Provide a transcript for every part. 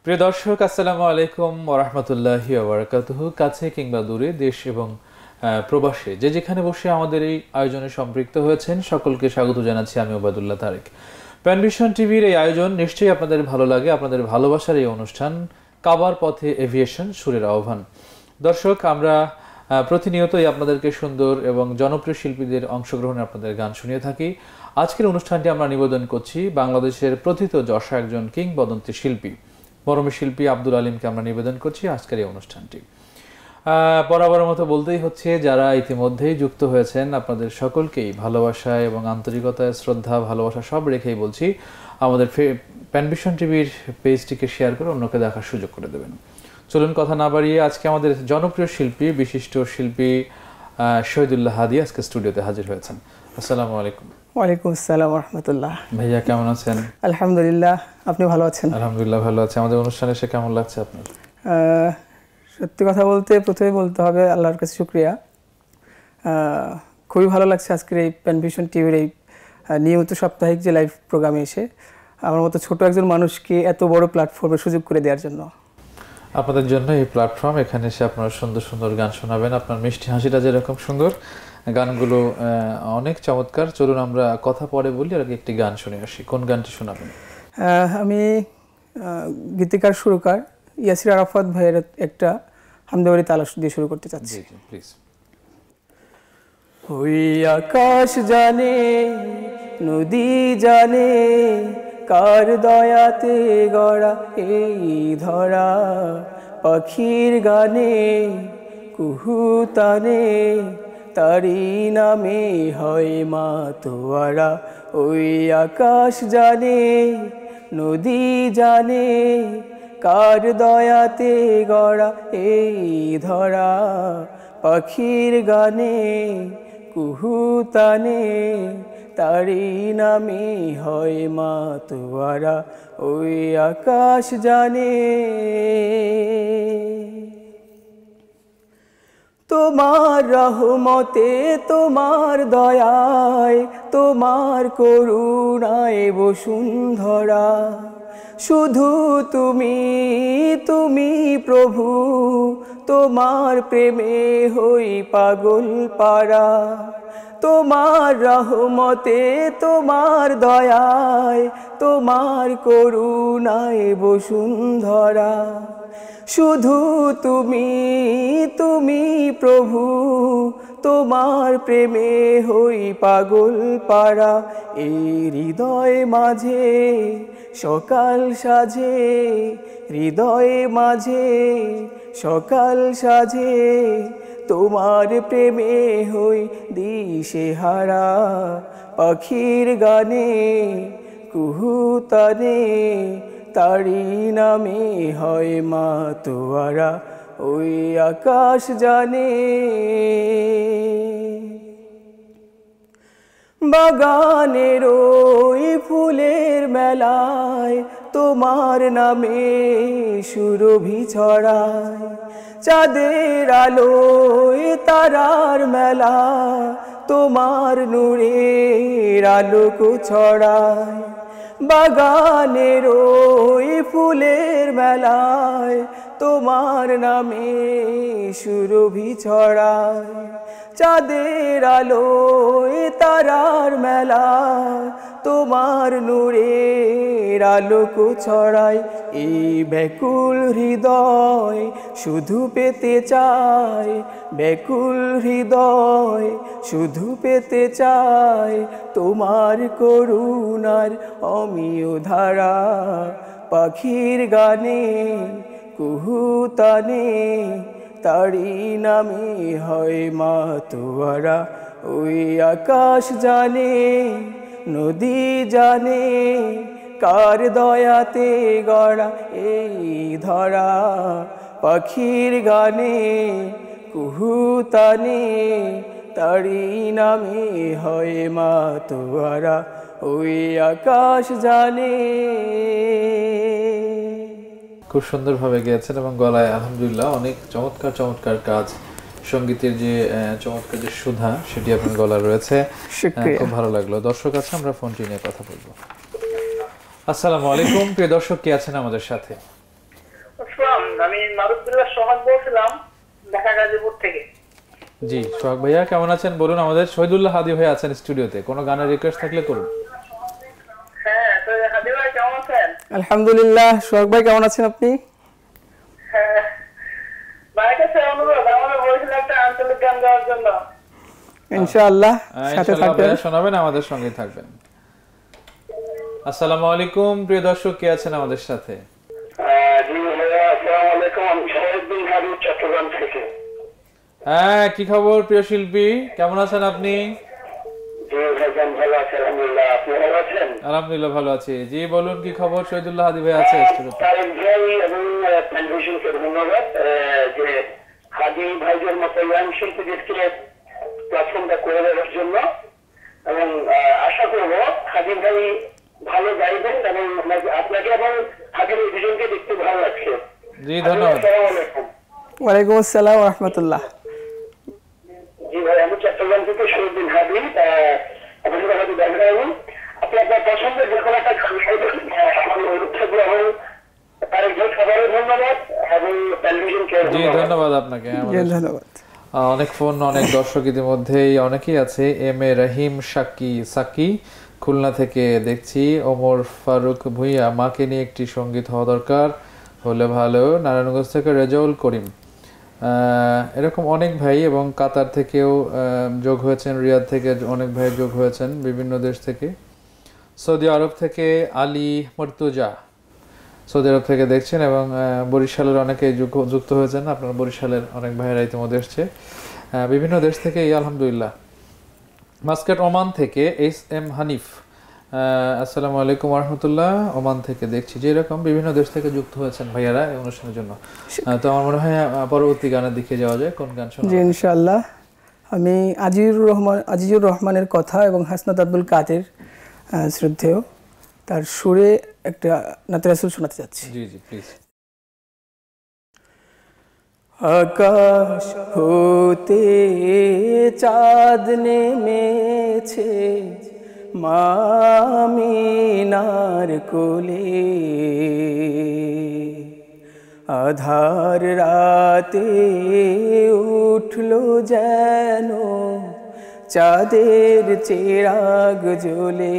প্রিয় দর্শক, আসসালামু আলাইকুম ওয়া রাহমাতুল্লাহি ওয়া বারাকাতুহু। কাছে কিংবা দূরে, দেশ এবং প্রবাসে যে যেখানে বসে আমাদের এই আয়োজনে সম্পৃক্ত হয়েছেন সকলকে স্বাগত জানাচ্ছি আমি ওবায়দুল্লাহ তারেক। প্যানভিশন টিভির এই আয়োজন নিশ্চয়ই আপনাদের ভালো লাগে। আপনাদের ভালোবাসার এই অনুষ্ঠান কাবার পথে এভিয়েশন, সুরের আহ্বান। দর্শক, আমরা প্রতিনিয়তই আপনাদেরকে সুন্দর এবং জনপ্রিয় শিল্পীদের অংশগ্রহণে আপনাদের গান শুনিয়ে থাকি। আজকের অনুষ্ঠানটি আমরা নিবেদন করছি বাংলাদেশের প্রথিত যশা একজন কিংবদন্তি শিল্পী, মরমী শিল্পী আব্দুল আলিমকে আমরা নিবেদন করছি আজকের এই অনুষ্ঠানটি। বরাবরের মতো বলতেই হচ্ছে, যারা ইতিমধ্যেই যুক্ত হয়েছেন আপনাদের সকলকেই ভালোবাসা এবং আন্তরিকতায় শ্রদ্ধা ভালোবাসা সব রেখেই বলছি, আমাদের প্যানভিশন টিভির পেজটিকে শেয়ার করে অন্যকে দেখার সুযোগ করে দেবেন। চলুন কথা না বাড়িয়ে আজকে আমাদের জনপ্রিয় শিল্পী, বিশিষ্ট শিল্পী শহীদুল্লাহ হাদি আজকে স্টুডিওতে হাজির হয়েছেন। আসসালামু আলাইকুম। ওয়ালাইকুম আসসালাম রাহমাতুল্লাহ। ভাইয়া কেমন আছেন? আলহামদুলিল্লাহ, আপনি ভালো আছেন? আলহামদুলিল্লাহ ভালো আছে। আমাদের অনুষ্ঠানে এসে কেমন লাগছে আপনার? সত্যি কথা বলতে প্রথমে বলতে হবে আল্লাহর কাছে শুকরিয়া। খুবই ভালো লাগছে আজকের এই প্যানভিশন টিভির এই নিয়মিত সাপ্তাহিক যে লাইভ প্রোগ্রামে এসে আমার মতো ছোট একজন মানুষকে এত বড় প্ল্যাটফর্মে সুযোগ করে দেওয়ার জন্য। আপনাদের জন্য এই প্ল্যাটফর্ম, এখানে এসে আপনারা সুন্দর সুন্দর গান শোনাবেন। আপনার মিষ্টি হাসিটা যেরকম সুন্দর, গানগুলো অনেক চমৎকার। চলুন আমরা কথা পরে বলি, আর একটি গান শুনে আসি। কোন গানটি শোনাবেন? আমি গীতিকার সুরকার ইয়াসির আরাফাত ভাইয়ের একটা হামদাবাড়ি তালাশ দিয়ে শুরু করতে চাচ্ছি। প্লিজ। ওই আকাশ জানে, নদী জানে, কার দয়াতে গড়া এই ধরা, পাখির গানে কুহু তানে, তারি নামে হয় মাতোয়ারা। ওই আকাশ জানে, নদী জানে, কার দয়াতে গড়া এই ধরা, পাখির গানে কুহু তানে, তারি নামে হয় মাতোয়ারা। ওই আকাশ জানে। তোমার রহমতে, তোমার দয়ায়, তোমার করুণায় বসুন্ধরা, শুধু তুমি, তুমি প্রভু, তোমার প্রেমে হই পাগল পারা। তোমার রহমতে, তোমার দয়ায়, তোমার করুণায় বসুন্ধরা, শুধু তুমি, তুমি প্রভু, তোমার প্রেমে হই পাগল পারা। এই হৃদয় মাঝে সকাল সাজে, হৃদয় মাঝে সকাল সাজে, তোমার প্রেমে হই দিশেহারা, পাখির গানে কুহু তানে, তারি নামে হয় মাতোয়ারা। ওই আকাশ জানে। বাগানের ওই ফুলের মেলায় তোমার নামে সুরভি ছড়ায়, চাঁদের আলোয় তারার মেলা, তোমার নূরের আলোক ছড়ায়। বাগানের ওই ফুলের মেলায় তোমার নামে সুরভি ছড়ায়, চাঁদের আলোয় তারার মেলা, তোমার নূরের আলোক ছড়ায়। এই ব্যাকুল হৃদয় শুধু পেতে চায়, ব্যাকুল হৃদয় শুধু পেতে চায়, তোমার করুণার অমিয় ধারা, পাখির গানে কুহু তানে, তারি নামে হয় মাতোয়ারা। ওই আকাশ জানে, নদী জানে, কার দয়াতে গড়া এই ধরা, পাখির গানে কুহু তানে, তারি নামে হয় মাতোয়ারা। ওই আকাশ জানে। খুব সুন্দরভাবে গেয়েছেন এবং গলায় আলহামদুলিল্লাহ অনেক চমৎকার চমৎকার কাজ, সঙ্গীতের যে চমৎকার যে সুধা সেটি আপনার গলায় রয়েছে। খুব ভালো লাগলো। দর্শক আছে, আমরা ফোনটি নিয়ে কথা বলবো। আসসালামু আলাইকুম। প্রিয় দর্শক, কে আছেন আমাদের সাথে? আমি মারুফুল্লাহ সোহাগ বলছিলাম ঢাকা গাজীপুর থেকে। জি সোহাগ ভাইয়া কেমন আছেন বলুন। আমাদের শহীদুল্লাহ হাদি ভাই আছেন স্টুডিওতে, কোনো গানের রিকোয়েস্ট থাকলে করুন। হ্যাঁ, তো হাদি ভাই কেমন আছেন? আলহামদুলিল্লাহ। সোহাগ ভাই কেমন আছেন আপনি? হ্যাঁ, ভাইয়ের কাছে অনুরোধ, আমাদের বলছিলেন একটা আঞ্চলিক গান গাওয়ার জন্য। ইনশাআল্লাহ সাথে ইনশাআল্লাহ থাকবেন। ভাইয়া শোনাবেন, আমাদের সঙ্গে থাকবেন। আসসালামু আলাইকুম প্রিয় দর্শক, কে আছেন আমাদের সাথে? জি ভাইয়া, আসসালামু আলাইকুম। আমি শহীদ বিন হাবিব, চট্টগ্রাম থেকে। হ্যাঁ, কি খবর প্রিয় শিল্পী, কেমন আছেন আপনি? জি ভাইজান, ভালো আছি আলহামদুলিল্লাহ। আপনি ভালো আছেন? আলহামদুলিল্লাহ ভালো আছি। জি বলুন কি খবর, শহীদুল্লাহ হাদি ভাই আছে স্টুডিওতে। তারেক ভাই এবং প্যানভিশনকে ধন্যবাদ যে হাদি ভাইদের মতো ইয়াং শিল্পীদেরকে প্ল্যাটফর্মটা করে দেওয়ার জন্য, এবং আশা করব হাদি ভাই ভালো গাইবেন এবং আপনাকে এবং হাদির এই দুজনকে দেখতে ভালো লাগছে। জি ধন্যবাদ। আসসালামু আলাইকুম। ওয়ালাইকুম আসসালাম ওয়া রাহমাতুল্লাহ। জি ভাই, আমি চট্টগ্রাম থেকে শহীদ বিন হাদি। আপনার সাথে হয়তো দেখা হয়নি। আপনি আপনার পছন্দের যে কোনো একটা গান গাইবেন, আমার অনুরোধ থাকবে। এবং তারেক ভাই খাবারের ধন্যবাদ এবং টেলিভিশনকে জি ধন্যবাদ আপনাকে। জি ধন্যবাদ। অনেক ফোন, অনেক দর্শক ইতিমধ্যেই অনেকেই আছে। M A Rahim Psaki Khulna থেকে দেখছি। ওমর ফারুক ভুইয়া, মাকে নিয়ে একটি সঙ্গীত হওয়া দরকার হলে ভালো। নারায়ণগঞ্জ থেকে রেজাউল করিম, এরকম অনেক ভাই, এবং কাতার থেকেও যোগ হয়েছেন, রিয়াদ থেকে অনেক ভাই যোগ হয়েছেন, বিভিন্ন দেশ থেকে। সৌদি আরব থেকে আলী মর্তুজা সৌদি আরব থেকে দেখছেন, এবং বরিশালের অনেকে যুক্ত হয়েছেন। আপনার বরিশালের অনেক ভাইয়েরা ইতিমধ্যে এসছে বিভিন্ন দেশ থেকে। আলহামদুলিল্লাহ। মাস্কাট ওমান থেকে এস এম হানিফ, আসসালামু আলাইকুম রহমতুল্লাহ, ওমান থেকে দেখছি। যে এরকম বিভিন্ন দেশ থেকে যুক্ত হয়েছেন ভাইয়ারা এই অনুষ্ঠানের জন্য। তো আমার মনে হয় পরবর্তী গানের দিকে যাওয়া যায়। কোন গান শোনা? জি ইনশাআল্লাহ। আমি আজিজুর রহমানের কথা এবং হাসনাত আব্দুল কাদের শ্রদ্ধেয় তার সুরে একটা নাতে রাসূল শোনাতে যাচ্ছি। জি জি প্লিজ। আকাশ হতে চাঁদ নেমেছে মা আমিনার কোলে, আধার রাতে উঠলো যেন চাঁদের চিরাগ জ্বলে,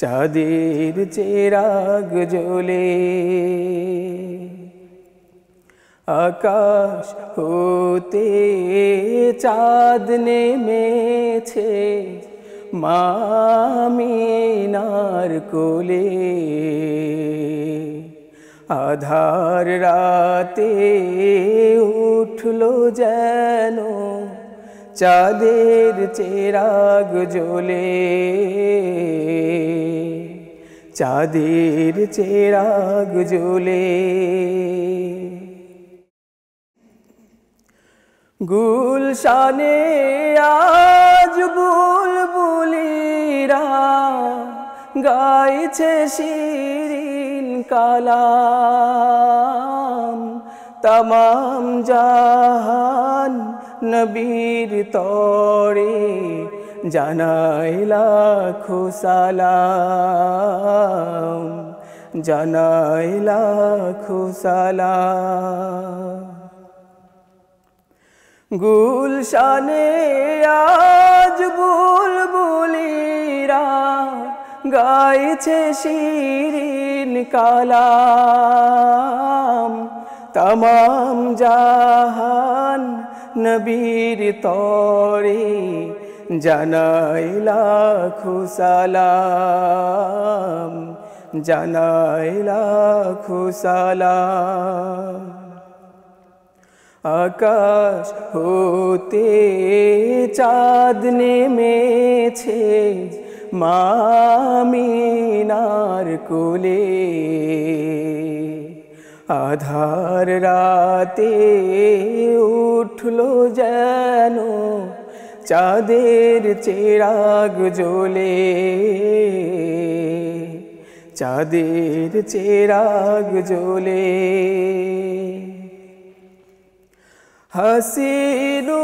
চাঁদের চিরাগ জ্বলে। আকাশ হতে চাঁদ নেমেছে মা আমিনার কোলে, আধার রাতে উঠলো যেন চাঁদের চিরাগ জ্বলে, চাঁদের চিরাগ জ্বলে। গুলশানে আজ বুলবুলিরা গাইছে শিরিন কালাম, তমাম জাহান নবীর তরে জানাই লাখো সালাম, জানাই লাখো সালাম। গুলশানে আজ বুলবুলিরা গাইছে শিরিন কালাম, তমাম জাহান নবীর তরে জানাই লাখো সালাম, জানাই লাখো সালাম। আকাশ হতে চাঁদ নেমেছে মা আমিনার কোলে, আধার রাতে উঠলো যেন চাঁদের চিরাগ জ্বলে, চাঁদের চিরাগ জ্বলে। হাসিনু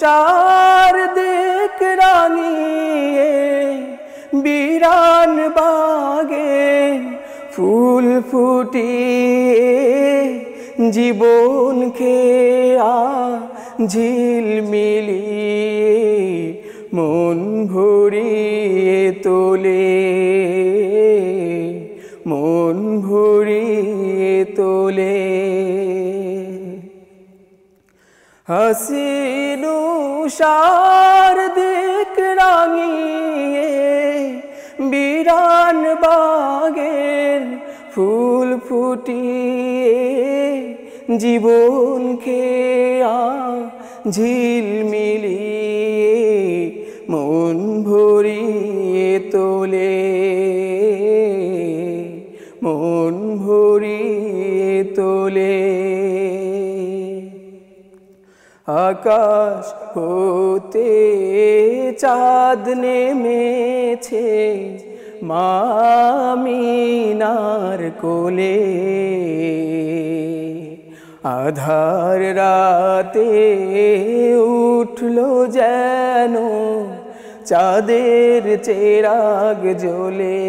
সার দেখ রাঙিয়ে বিরান বাগে ফুল ফুটিয়ে জীবনকে ঝিলমিলিয়ে মন ভরিয়ে তোলে, মন ভরিয়ে তোলে। হাসিন উষার দিক রাঙিয়ে বিরান বাগের ফুল ফুটিয়ে জীবনকে ঝিলমিলিয়ে মন ভরিয়ে তোলে, মন ভরিয়ে তোলে। আকাশ হতে চাঁদ নেমেছে মা আমিনার কোলে, আধার রাতে উঠলো যেন চাঁদের চেরাগ জ্বলে,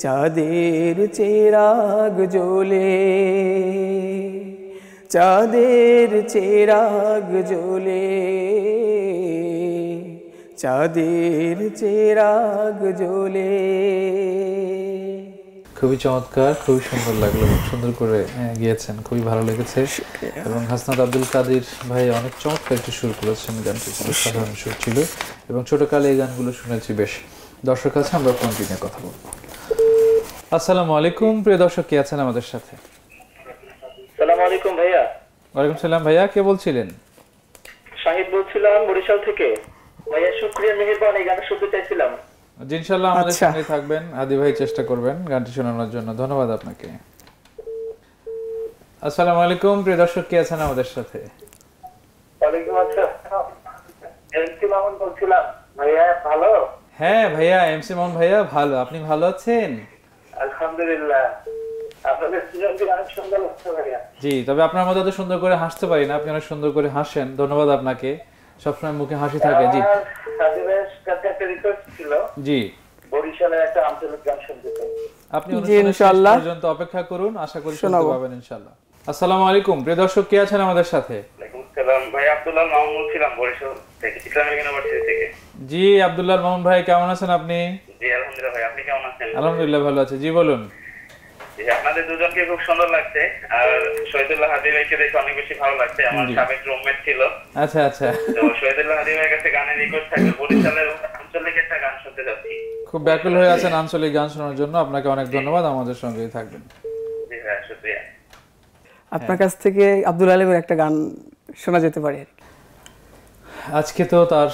চাঁদের চেরাগ জ্বলে, চাঁদের চেরাগ জ্বলে, চাঁদের চেরাগ জ্বলে। খুবই চমৎকার, খুবই সুন্দর লাগলো, খুব সুন্দর করে গিয়েছেন, খুবই ভালো লেগেছে। এবং হাসনাত আব্দুল কাদির ভাই অনেক চমৎকার একটি সুর করেছেন, গানটি সাধারণ সুর ছিল এবং ছোটকালে এই গানগুলো শুনেছি বেশ। দর্শক আছে, আমরা কোনটি নিয়ে কথা বলবো। আসসালামু আলাইকুম, প্রিয় দর্শক, কে আছেন আমাদের সাথে? আসসালামু আলাইকুম ভাইয়া। ওয়ালাইকুম সালাম ভাইয়া, কে বলছিলেন? শাহিদ বলছিলাম বরিশাল থেকে। ভাইয়া শুকরিয়া, মেহেরবান, এই গানটা শুনতে চাইছিলাম। জি, ইনশাআল্লাহ আমাদের সঙ্গে থাকবেন, আদি ভাই চেষ্টা করবেন গানটি শোনানোর জন্য। ধন্যবাদ আপনাকে। আসসালামু আলাইকুম, প্রিয় দর্শক, কে আছেন আমাদের সাথে? ওয়ালাইকুম আসসালাম, এমসি মামুন বলছিলাম। ভাইয়া ভালো? হ্যাঁ ভাইয়া, এমসি মামুন ভাইয়া ভালো, আপনি ভালো আছেন? আলহামদুলিল্লাহ। আপনাদের সুযোগটি অনেক সুন্দর লাগছে ভাইয়া। জি, তবে আপনার মতো এত সুন্দর করে হাসতে পারি না, আপনি অনেক সুন্দর করে হাসেন, ধন্যবাদ আপনাকে। সবসময় মুখে হাসি থাকে। জি সাদিমের কাছে একটা রিকোয়েস্ট ছিল। জি, বরিশালের একটা আঞ্চলিক গান শুনতে চাই। আপনি অনুষ্ঠানের শেষ পর্যন্ত অপেক্ষা করুন, আশা করি শুনতে পাবেন ইনশাআল্লাহ। আসসালামু আলাইকুম, প্রিয় দর্শক, কে আছেন আমাদের সাথে? ওয়ালাইকুম আসসালাম ভাই, আব্দুল্লাহ মামুন বলছিলাম বরিশাল থেকে, ইসলামিক ইউনিভার্সিটি থেকে। জি আব্দুল্লাহ মামুন ভাই, কেমন আছেন আপনি? জি আলহামদুলিল্লাহ ভাই, আপনি কেমন আছেন? আলহামদুলিল্লাহ ভালো আছি। জি বলুন। জি, আপনাদের দুজনকে খুব সুন্দর লাগছে, আর শহীদুল্লাহ হাদি ভাইকে দেখে অনেক বেশি ভালো লাগছে। আমার সাবেক রুমমেট ছিল। আচ্ছা আচ্ছা, তো শহীদুল্লাহ হাদি ভাইয়ের কাছে গানের রিকোয়েস্ট থাকবে, বরিশালের আঞ্চলিক একটা গান শুনতে যাচ্ছি। খুব ব্যাকুল হয়ে আছেন আঞ্চলিক গান শোনার জন্য, আপনাকে অনেক ধন্যবাদ, আমাদের সঙ্গেই থাকবেন। জি ভাই, শুকরিয়া। আপনার কাছ থেকে আব্দুল আলিমের একটা গান শোনা যেতে পারে। আজকে তো তার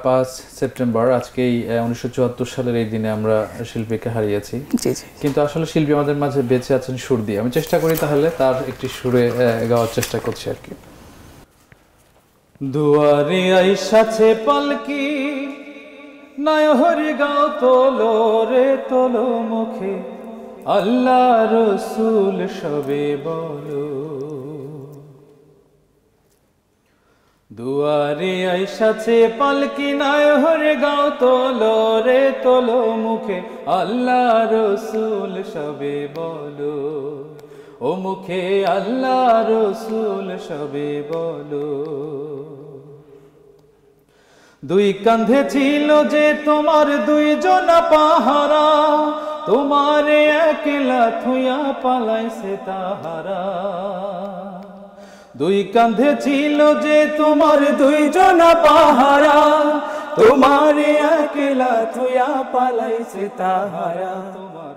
5 সেপ্টেম্বর, আজকেই 1974 সালের এই দিনে আমরা শিল্পীকে হারিয়েছি। জি জি, কিন্তু আসলে শিল্পী আমাদের মাঝে বেঁচে আছেন সুর দিয়ে। আমি চেষ্টা করি তাহলে তার একটি সুরে গাওয়ার চেষ্টা করছি আর কি। দুয়ারে আইসাছে পালকি, নায়হরি গাও তোলো রে তোলো মুখে, আল্লাহ রসুল সবে বলো। দুয়ারে আইসাছে পালকি, নায়হরি গাও তোলো রে তোলো মুখে, আল্লাহ রসুল সবে বলো। ও মুখে আল্লাহ রসুল সবে বলো। দুই কাঁধে ছিল যে তোমার দুইজনা পাহারা, তোমারে একলা থুইয়া পালাইছে তাহারা। দুই কাঁধে ছিল যে তোমার দুইজনা পাহারা, তোমারে একলা থুইয়া পালাইছে তাহারা। তোমার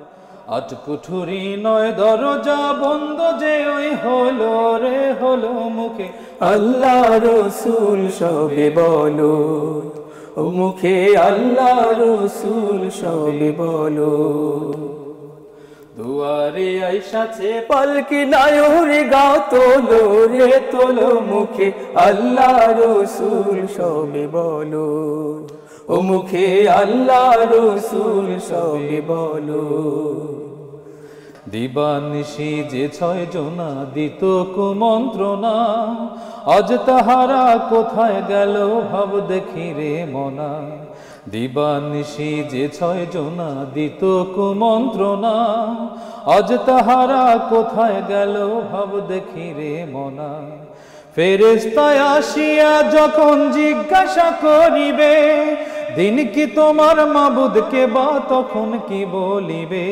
আট কুঠুরি নয় দরজা বন্ধ যে ওই হলো রে হলো মুখে, আল্লাহ রসুল সবে বলো। ও মুখে আল্লাহ রসুল সবে বলো। দুয়ারে আইসাছে পালকি নায়রে গাও তোলো রে তোলো মুখে, আল্লাহ রসুল সবে বলো। ও মুখে আল্লাহ রসুল সবে বলো। দিবানিশি যে 6 জনা দিত কুমন্ত্রণা, আজ তাহারা কোথায় গেল ভাব দেখি রে মনা। দিবানিশি যে 6 জনা দিত কুমন্ত্রণা, আজ তাহারা কোথায় গেল ভাব দেখি রে মনা। ফেরেশতায় আসিয়া যখন জিজ্ঞাসা করিবে, দিন কি তোমার মাবুদকে বা তখন কি বলিবে।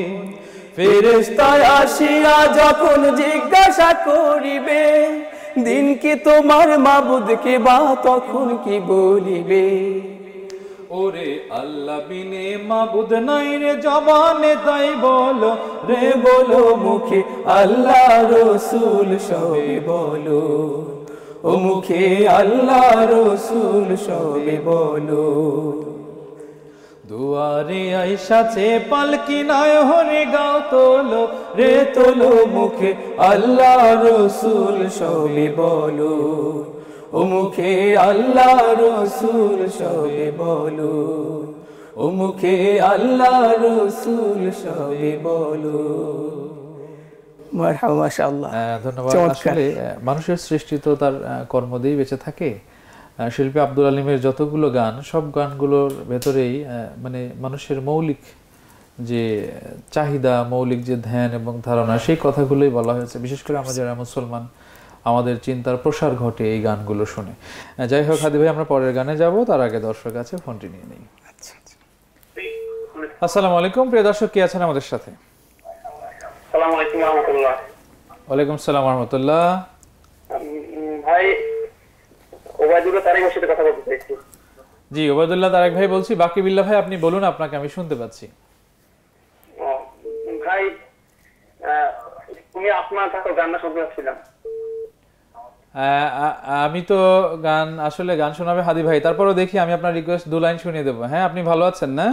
ফেরেশতায় আসিয়া যখন জিজ্ঞাসা করিবে, দিন কি তোমার মাবুদকে বা তখন কি বলিবে। ওরে আল্লাহ বিনে মাবুদ নাই রে জবানে তাই বলো রে বলো মুখে, আল্লাহ রসুল সবে বলো, ও মুখে আল্লাহ রসুল সবে বলো। দুয়ারে আইসাছে পালকি নয় হরে গাও তোলো রে তোলো মুখে, আল্লাহ রসুল সবে বলো, ও মুখে আল্লাহ রসুল সবে বলো, ও মুখে আল্লাহ রসুল সবে বলো। মারহাবা, মাশাআল্লাহ। ধন্যবাদ। আসলে মানুষের সৃষ্টি তো তার কর্ম দিয়ে বেঁচে থাকে। শিল্পী আব্দুল আলিমের যতগুলো গান, সব গানগুলোর ভেতরেই মানে মানুষের মৌলিক যে চাহিদা, মৌলিক যে ধ্যান এবং ধারণা, সেই কথাগুলোই বলা হয়েছে। বিশেষ করে আমরা যারা মুসলমান, আমাদের চিন্তার প্রসার ঘটে এই গানগুলো শুনে। যাই হোক হাদি ভাই, আমরা পরের গানে যাব, তার আগে দর্শক আছে, ফোনটি নিয়ে নেই। আসসালামু আলাইকুম, প্রিয় দর্শক, কে আছেন আমাদের সাথে? আসসালামু আলাইকুম ওয়া রাহমাতুল্লাহ। ওয়ালাইকুম আসসালাম ওয়া রাহমাতুল্লাহ। ভাই ওবায়দুল্লাহ তারেকের সাথে কথা বলতে চাইছি। জি, ওবায়দুল্লাহ তারেক ভাই বলছি। বাকি বিল্লাহ ভাই, আপনি বলুন, আপনাকে আমি শুনতে পাচ্ছি। ভাই তুমি আপনার কাছে গানটা শুনতে পাচ্ছিলাম। আমি তো আসলে গান শোনাবে হাদি ভাই, তারপরও দেখি আমি আপনার রিকোয়েস্ট 2 লাইন শুনিয়ে দেবো। হ্যাঁ, আপনি ভালো আছেন না?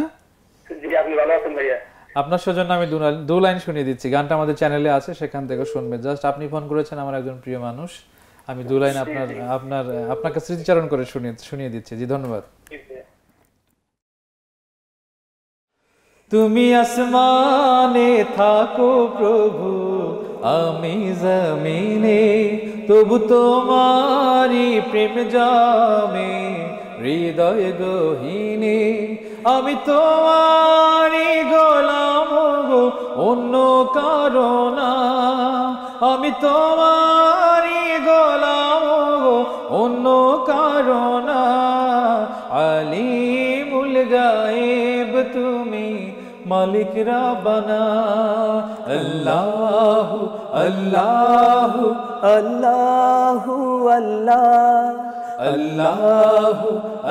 জি, আপনি ভালো আছেন ভাইয়া? আপনার সেজন্য আমি 2 লাইন শুনিয়ে দিচ্ছি। গানটা আমাদের চ্যানেলে আছে, সেখান থেকে শুনবে। জাস্ট আপনি ফোন করেছেন, আমার একজন প্রিয় মানুষ, আমি 2 লাইন আপনাকে স্মৃতিচারণ করে শুনিয়ে দিচ্ছি। জি, ধন্যবাদ। তুমি আসমানে থাকো প্রভু, আমি জমিনে, তবু তোমারি প্রেম জামে হৃদয় গহীনে। আমি তোমারি গোলাম গো, অন্য কারো না। আমি তোমারি গোলাম গো, অন্য কারো না। আলিমুল গায়েব তুমি, মালিক রাব্বানা। আল্লাহু আল্লাহু আল্লাহু আল্লাহ, আল্লাহু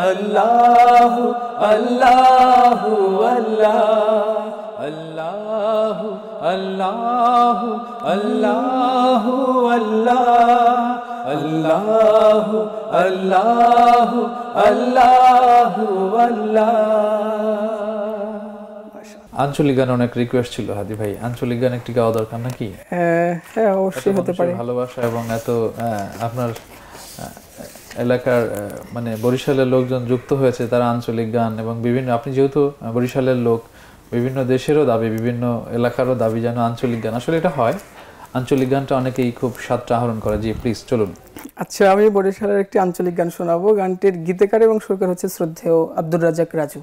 আল্লাহু আল্লাহু আল্লাহ, আল্লাহু আল্লাহু আল্লাহ, আল্লাহু আল্লাহু আল্লাহ। আঞ্চলিক গান অনেক রিকোয়েস্ট ছিল হাদি ভাই, আঞ্চলিক গান একটি গাওয়া দরকার নাকি? হ্যাঁ, অবশ্যই হতে পারে। ভালোবাসা এবং এত আপনার এলাকার মানে বরিশালের লোকজন যুক্ত হয়েছে, তারা আঞ্চলিক গান এবং বিভিন্ন, আপনি যেহেতু বরিশালের লোক, বিভিন্ন দেশেরও দাবি, বিভিন্ন এলাকারও দাবি যেন আঞ্চলিক গান। আসলে এটা হয়, আঞ্চলিক গানটা অনেকেই খুব স্বাদটা আহরণ করে। জি, প্লিজ চলুন। আচ্ছা, আমি বরিশালের একটি আঞ্চলিক গান শোনাবো। গানটির গীতিকার এবং সুরকার হচ্ছে শ্রদ্ধেয় আব্দুর রাজ্জাক রাজু।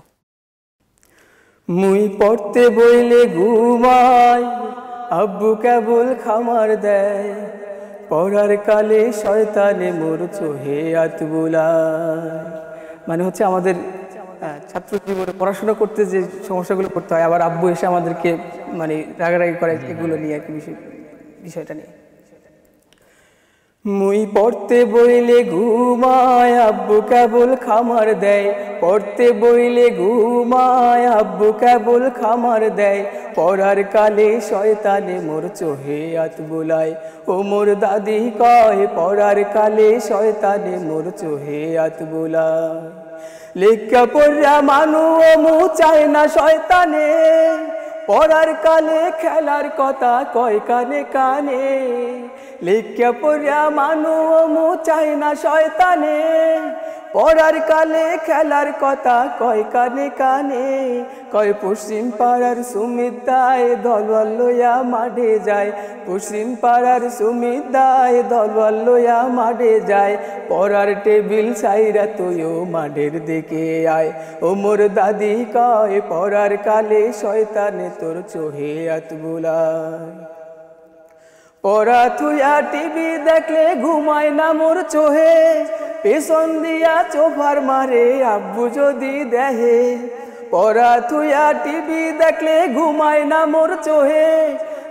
মুই পড়তে বইলে ঘুমাই, আব্বু কেবল খামার দেয়, পড়ার কালে শয়তানে মোর চোহে হাত বুলায়। মানে হচ্ছে আমাদের ছাত্র জীবনে পড়াশোনা করতে যে সমস্যাগুলো করতে হয়, আবার আব্বু এসে আমাদেরকে মানে রাগারাগি করে, এগুলো নিয়ে আর কি বিষয়টা নিয়ে। মুই পড়তে বইলে ঘুমায়, আব্বু কেবল খামার দেয়, পড়তে বইলে ঘুমায়, আব্বু কেবল খামার দেয়, পড়ার কালে শয়তানে মোর চোহে হাত বুলায়। ও মোর দাদি কয়, পড়ার কালে শয়তানে মোর চোহে হাত বুলায়। লেখা পড়া মানু মু চায় না শয়তানে, পড়ার কালে খেলার কথা কয় কানে কানে। লেখা পড়া মানু মু চায় না শয়তানে, পড়ার কালে খেলার কথা কয় কানে কানে, কয় পশ্চিম পাড়ার সুমিত দায় দলবল লইয়া মাঠে যায়, পশ্চিম পাড়ার সুমিত দায় দলবল লইয়া মাঠে যায়, পড়ার টেবিল সাইরা তুইও মাঠের দিকে আয়। ও মোর দাদি কয় পড়ার কালে শয়তানে তোর চোহে হাত বুলায়, পড়া থুয়া টিভি দেখলে ঘুমায় না মোর চোহে, পেছন দিয়া চোফার মারে আব্বু যদি দেহে, পড়া থুয়া টিভি দেখলে ঘুমায় না মোর চোহে,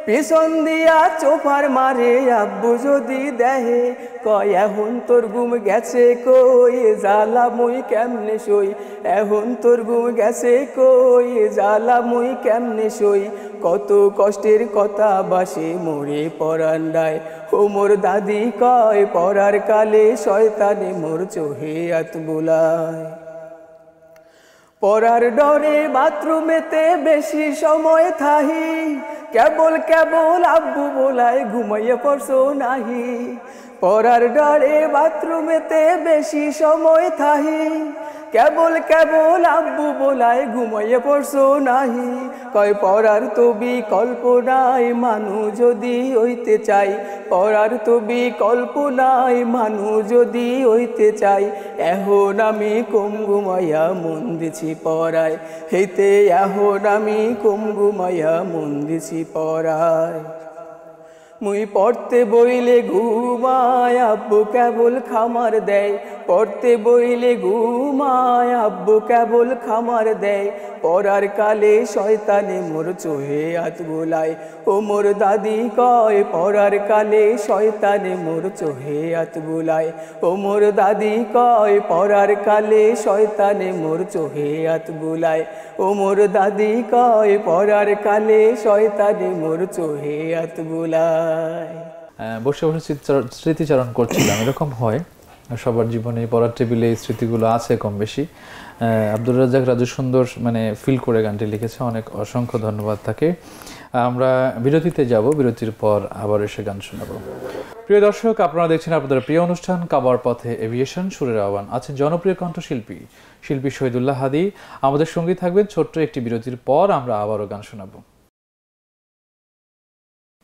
পিছন দিয়া চোফার মারে আব্বু যদি দেহে, কয় এখন তোর ঘুম গেছে কই জ্বালা মুই কেমনে সই, এখন তোর ঘুম গেছে কই জ্বালা মুই কেমনে সই, কত কষ্টের কথা বাসে মোরে পরান্ডায়। ও মোর দাদি কয় পড়ার কালে শয়তানে মোর চোহে হাত বুলায়, পড়ার ডরে বাথরুমেতে বেশি সময় থাহি, কেবল কেবল আব্বু বলায় ঘুমাইয়া পড়ছো নাহি, পড়ার ডরে বাথরুমেতে বেশি সময় থাহি, কেবল কেবল আব্বু বলায় ঘুমাইয়া পড়ছো নাহি, কয় পড়ার তো বিকল্প নাই মানু যদি হইতে চাই, পড়ার তো বিকল্প নাই মানু যদি হইতে চাই, এখন আমি কম ঘুমাইয়া মন দিছি পড়ায়, হেইতে এখন আমি কম ঘুমাইয়া মন দিছি পড়ায়। মুই পড়তে বইলে ঘুমায় আব্বু কেবল খামার দেয়, পড়তে বইলে ঘুমায় আব্বু কেবল খামার দেয়, পড়ার কালে শয়তানে মোর চোহে হাত বুলায়। ও মোর দাদি কয় পড়ার কালে শয়তানে মোর চোহে হাত বুলায়, ও মোর দাদি কয় পড়ার কালে শয়তানে মোর চোহে হাত বুলায়, ও মোর দাদি কয় পড়ার কালে শয়তানে মোর চোহে হাত বুলায়। বসে বসে স্মৃতিচারণ করছিলাম, এরকম হয় সবার জীবনে, পড়ার টেবিলে এই স্মৃতিগুলো আছে কম বেশি। আব্দুর রাজ্জাক রাজু সুন্দর মানে ফিল করে গানটি লিখেছে, অনেক অসংখ্য ধন্যবাদ তাকে। আমরা বিরতিতে যাব, বিরতির পর আবার এসে গান শোনাবো। প্রিয় দর্শক, আপনারা দেখছেন আপনাদের প্রিয় অনুষ্ঠান কাবার পথে এভিয়েশন, সুরের আহ্বান। আছেন জনপ্রিয় কণ্ঠশিল্পী শিল্পী শহীদুল্লাহ হাদি, আমাদের সঙ্গী থাকবেন। ছোট্ট একটি বিরতির পর আমরা আবারও গান শোনাবো।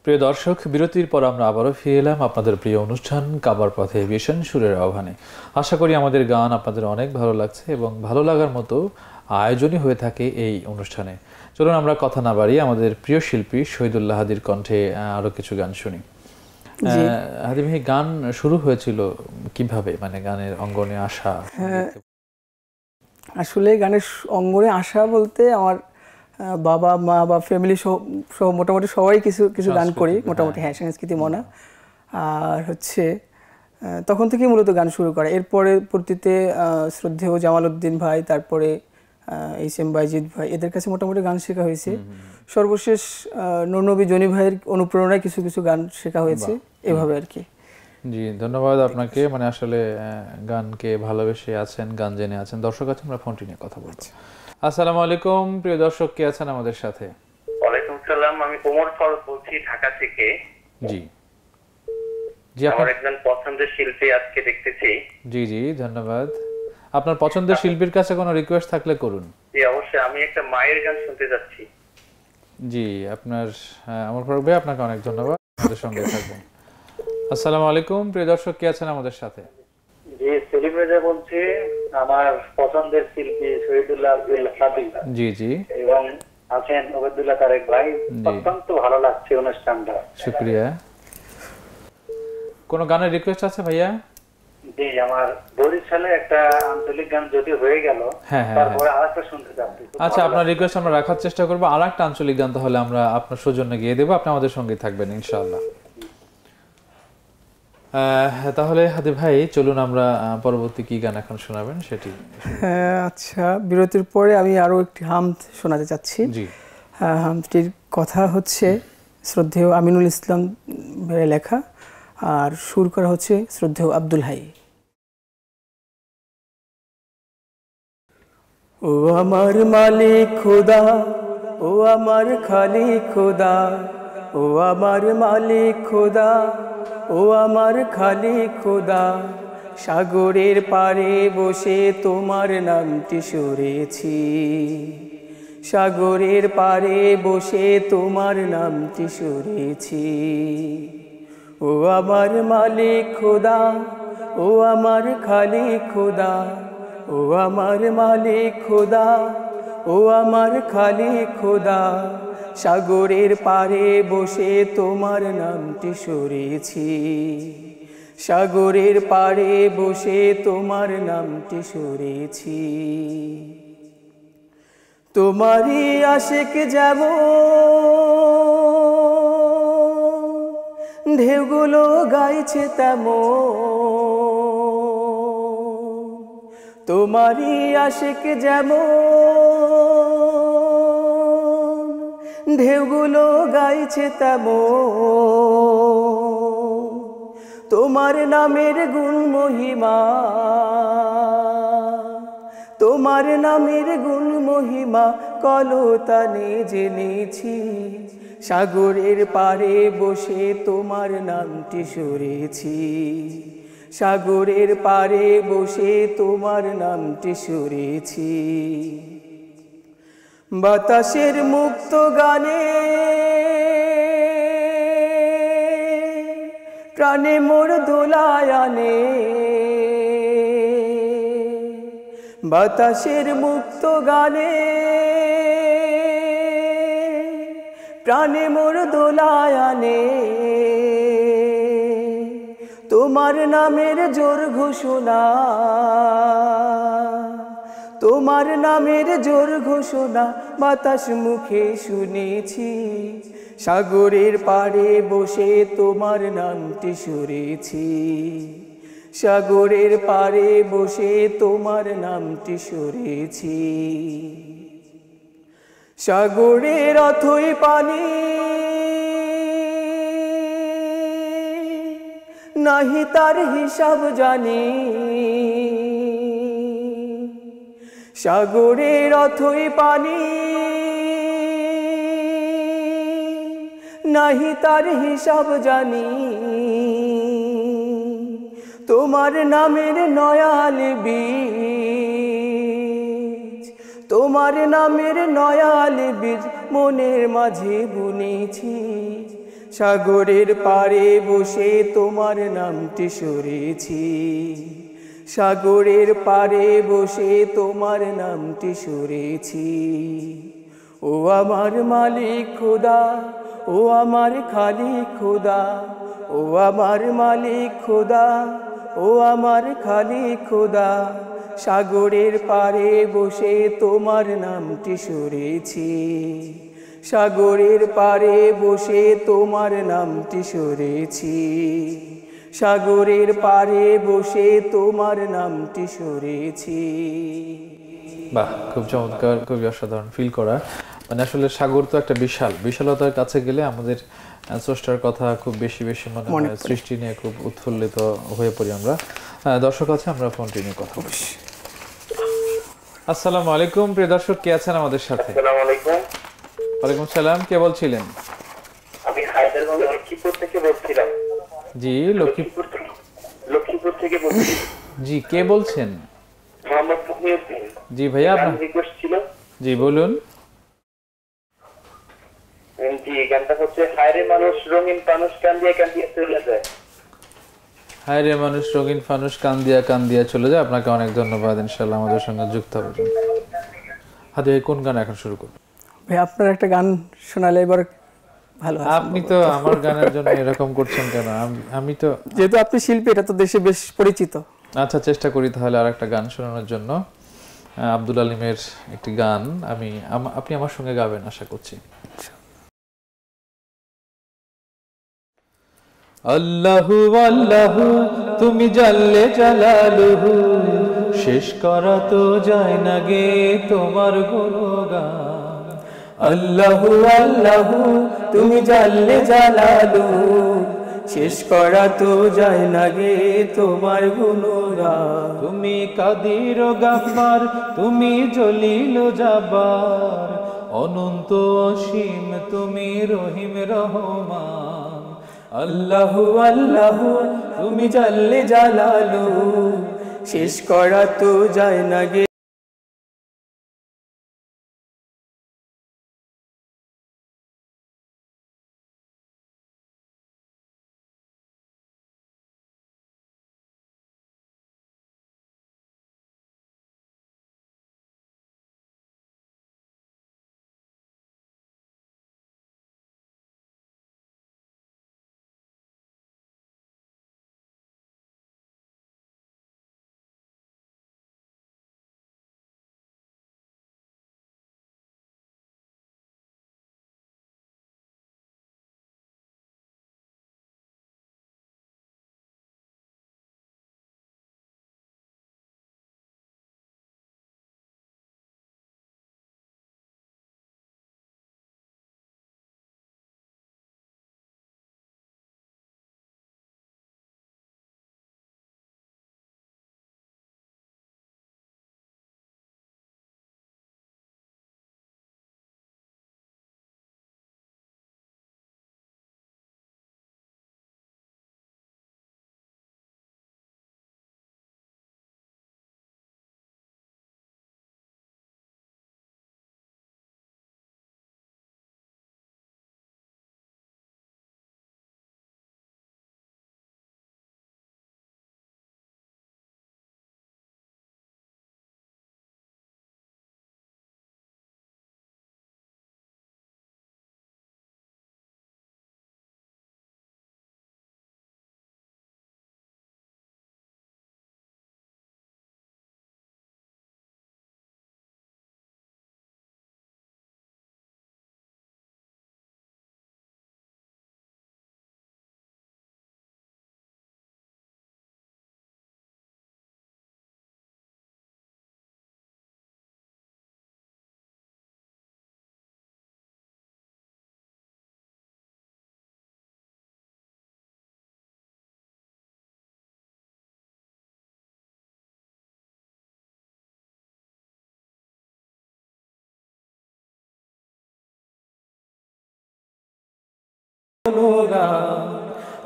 প্রিয় দর্শক, বিরতির পর আমরা আবারও ফিরে এলাম আপনাদের প্রিয় অনুষ্ঠান কাবার পথে এভিয়েশন, সুরের আহ্বানে। আশা করি আমাদের গান আপনাদের অনেক ভালো লাগছে এবং ভালো লাগার মতো আয়োজনই হয়ে থাকে এই অনুষ্ঠানে। চলুন আমরা কথা না বাড়িয়ে আমাদের প্রিয় শিল্পী শহীদুল্লাহ হাদির কণ্ঠে আরো কিছু গান শুনি। হাদি ভাই, গান শুরু হয়েছিল কিভাবে, মানে গানের অঙ্গনে আসা? আসলে গানের অঙ্গনে আসা বলতে আমার বাবা মা বা ফ্যামিলি সহ মোটামুটি সবাই কিছু কিছু গান করি মোটামুটি, হ্যাঁ, সংস্কৃতি মনা। আর হচ্ছে তখন থেকেই মূলত গান শুরু করা। এরপরে পরবর্তীতে শ্রদ্ধেয় জামাল উদ্দিন ভাই, তারপরে এইচ.এম. বাইজিদ ভাই, এদের কাছে মোটামুটি গান শেখা হয়েছে। সর্বশেষ নূরনবী জনি ভাইয়ের অনুপ্রেরণায় কিছু কিছু গান শেখা হয়েছে, এভাবে আর কি। জি, ধন্যবাদ আপনাকে। মানে আসলে গানকে ভালোবেসে আছেন, গান জেনে আছেন। দর্শক আছেন, আমরা ফোনটি নিয়ে কথা বলছি। আসসালামু আলাইকুম, প্রিয় দর্শক, কে আছেন আমাদের সাথে? ওয়ালাইকুম সালাম, আমি ওমর ফারুক বলছি ঢাকা থেকে। জি জি, আমার একজন পছন্দের শিল্পী আজকে দেখতেছি। জি জি, ধন্যবাদ। আপনার পছন্দের শিল্পীর কাছে কোনো রিকোয়েস্ট থাকলে করুন। জি অবশ্যই, আমি একটা মায়ের গান শুনতে যাচ্ছি। জি, আপনার ওমর ফারুক ভাই, আপনাকে অনেক ধন্যবাদ, আমাদের সঙ্গে থাকবেন। আসসালামু আলাইকুম, প্রিয় দর্শক, কে আছেন আমাদের সাথে? জি, সেলিম রেজা বলছি। আমার পছন্দের শিল্পী শহীদুল্লাহ হাদি। জি জি, এবং আছেন ওবায়দুল্লাহ তারেক ভাই। অত্যন্ত ভালো লাগছে অনুষ্ঠানটা। শুকরিয়া। কোন গানের রিকোয়েস্ট আছে ভাইয়া? জি, আমার বরিশালে একটা আঞ্চলিক গান যদি হয়ে গেল, তারপরে আরেকটা শুনতে চাচ্ছি। আচ্ছা, আপনার রিকোয়েস্ট আমরা রাখার চেষ্টা করবো। আর একটা আঞ্চলিক গান তাহলে আমরা আপনার সৌজন্যে গিয়ে দেবো, আপনি আমাদের সঙ্গে থাকবেন ইনশাআল্লাহ। তাহলে হাদি ভাই, চলুন আমরা পরবর্তী কি গান এখন শোনাবেন সেটি। আচ্ছা, বিরতির পরে আমি আরো একটি হামদ শোনাতে চাচ্ছি। জি, হামদটির কথা হচ্ছে শ্রদ্ধেয় আমিনুল ইসলাম লেখা, আর সুর করা হচ্ছে শ্রদ্ধেয় আব্দুল হাই। ও আমার মালিক খোদা, ও আমার খালিক খোদা, ও আমার মালিক খোদা, ও আমার খালিক খোদা, সাগরের পাড়ে বসে তোমার নামটি সুরেছি, সাগরের পাড়ে বসে তোমার নামটি সুরেছি। ও আমার মালিক খোদা, ও আমার খালিক খোদা, ও আমার মালিক খোদা, ও আমার খালিক খোদা, সাগরের পাড়ে বসে তোমার নামটি সুরেছি, সাগরের পাড়ে বসে তোমার নামটি সুরেছি। তোমারই আশিক যেমন ঢেউগুলো গাইছে তেমন, তোমারই আশিক যেমন ঢেউগুলো গাইছে তেমন, তোমার নামের গুণ মহিমা, তোমার নামের গুণ মহিমা কলতানে জেনেছি, সাগরের পাড়ে বসে তোমার নামটি সুরেছি, সাগরের পাড়ে বসে তোমার নামটি সুরেছি। বাতাসের মুক্ত গানে প্রাণে মোর দোলায় আনে, বাতাসের মুক্ত গানে প্রাণে মোর দোলায় আনে, তোমার নামের জোর ঘোষণা, তোমার নামের জোর ঘোষণা বাতাস মুখে শুনেছি, সাগরের পাড়ে বসে তোমার নামটি সুরেছি, সাগরের পাড়ে বসে তোমার নামটি সুরেছি। সাগরের অথই পানি নাহি তার হিসাব জানি, সাগরের অথই পানি নাহি তার হিসাব জানি, তোমার নামের নয়াল বীজ, তোমার নামের নয়াল বীজ মনের মাঝে বুনেছি, সাগরের পাড়ে বসে তোমার নামটি সুরেছি, সাগরের পাড়ে বসে তোমার নামটি সুরেছি। ও আমার মালিক খোদা, ও আমার খালিক খোদা, ও আমার মালিক খোদা, ও আমার খালিক খোদা, সাগরের পাড়ে বসে তোমার নামটি সুরেছি, সাগরের পাড়ে বসে তোমার নামটি সুরেছি, সাগরের পাড়ে বসে তোমার নামটি সুরেছি। বাহ, খুব চমৎকার, খুবই অসাধারণ ফিল করা। মানে আসলে সাগর তো একটা বিশালতার কাছে গেলে আমাদের স্রষ্টার কথা খুব বেশি বেশি মনে হয়, সৃষ্টি নিয়ে খুব উৎফুল্লিত হয়ে পড়ি আমরা। দর্শক আছে, আমরা ফোনটি নিয়ে কথা বলছি। আসসালামু আলাইকুম, প্রিয় দর্শক, কে আছেন আমাদের সাথে? আসসালামু আলাইকুম। ওয়ালাইকুম সালাম, কে বলছিলেন? আমি হায়দ্রাবাদ লক্ষ্মীপুর থেকে বলছিলাম। জি, লক্ষ্মীপুর থেকে বলছি। জি, কে বলছেন? মোহাম্মদ মুহিউদ্দিন। জি ভাইয়া, আপনার রিকোয়েস্ট ছিল। জি বলুন। জি, গানটা হচ্ছে হায়রে মানুষ রঙিন ফানুস কান্দিয়া কান্দিয়া চলে যায়। হায়রে মানুষ রঙিন ফানুস কান্দিয়া কান্দিয়া চলে যায়। আপনাকে অনেক ধন্যবাদ, ইনশাআল্লাহ আমাদের সঙ্গে যুক্ত হবেন। হাদি ভাই, কোন গান এখন শুরু করব? ভাই আপনার একটা গান শোনালে এবার ভালো হয়। আপনি তো আমার গানের জন্য এরকম করছেন কেন? আমি তো, যেহেতু আপনি শিল্পী, এটা তো দেশে বেশ পরিচিত। আচ্ছা, চেষ্টা করি তাহলে আর একটা গান শোনানোর জন্য। আব্দুল আলিমের একটি গান আপনি আমার সঙ্গে গাবেন আশা করছি। আল্লাহু আল্লাহু তুমি জাল্লে জালালুহু, শেষ করা তো যায় না গে তোমার গুণগান। আল্লাহু আল্লাহু তুমি জাল্লে জালালুহু, শেষ করা তো যায় না গে তোমার গুণগান। তুমি কাদির গাফফার, তুমি জলিল জাব্বার, অনন্ত অসীম তুমি রহিম রহমান। আল্লাহু আল্লাহু তুমি জাল্লে জালালু শেষ করা তো যায় না গে